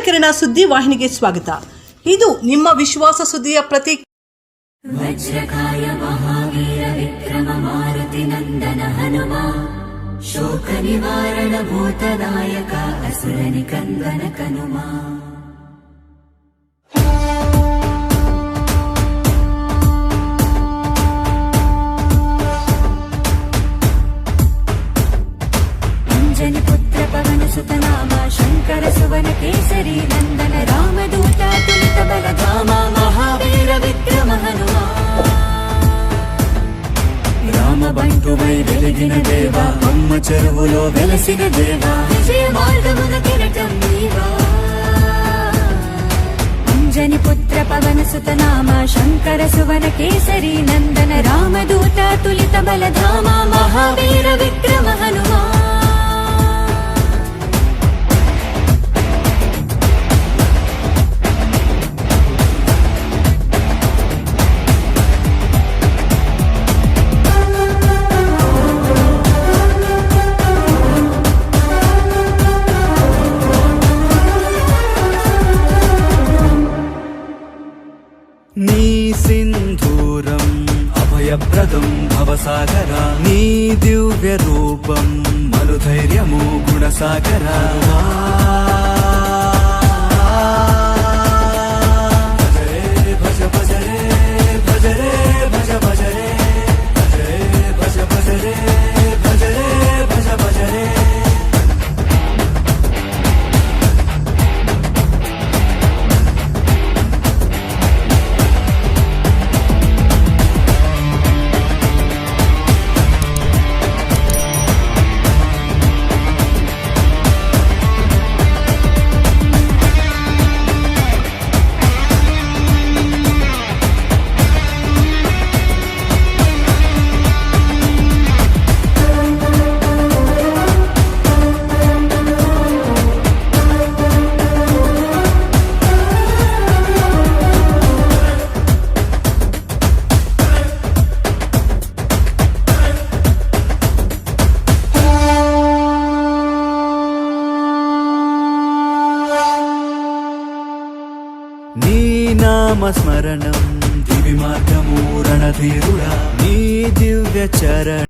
ಕಿರಣ ಸುದ್ದಿ ವಾಹಿನಿಗೆ ಸ್ವಾಗತ. ಇದು ನಿಮ್ಮ ವಿಶ್ವಾಸ ಸುದ್ದಿಯ ಪ್ರತೀಕ. ವಜ್ರಕಾಯ ಮಹಾವೀರ ವಿಕ್ರಮ ಮಾರುತಿ ನಂದನ ಹನುಮ ಶೋಕ ನಿವಾರಣ ಭೂತದಾಯಕ ಅಸುರ ನಿಕಂದನ ಕನುಮ. ಅಂಜನಿ ಪುತ್ರ ಪವನ ಸುತ ನಾಮ ಶಂಕರ ಸುವನ ಕೇಸರಿ ನಂದನ ರಾಮದೂತ ತುಲಿತ ಬಲಧಾಮ ಮಹಾವೀರ ವಿಕ್ರಮ ಹನುಮ. రామ బంటువై వెలిగిన దేవా అమ్మ చెరువులో వెలసిన దేవా విజయ మార్గమున కిరటం నీవా. అంజని పుత్ర పవన సుత నామ శంకర సువన కేసరి నందన రామదూత తులిత బలధామ మహావీర విక్రమ హనుమ. నీ సింధూరం అభయప్రదం భవసాగర నీ దివ్య రూపం మనుధైర్యము గుణసాగర. భజ భజ రే భజ రే భజ భజ రే భజ భజ రే భజ రే భజ భజ రే. నీ నామస్మరణం దివి మార్గము రణధీరుడా నీ దివ్య చరణం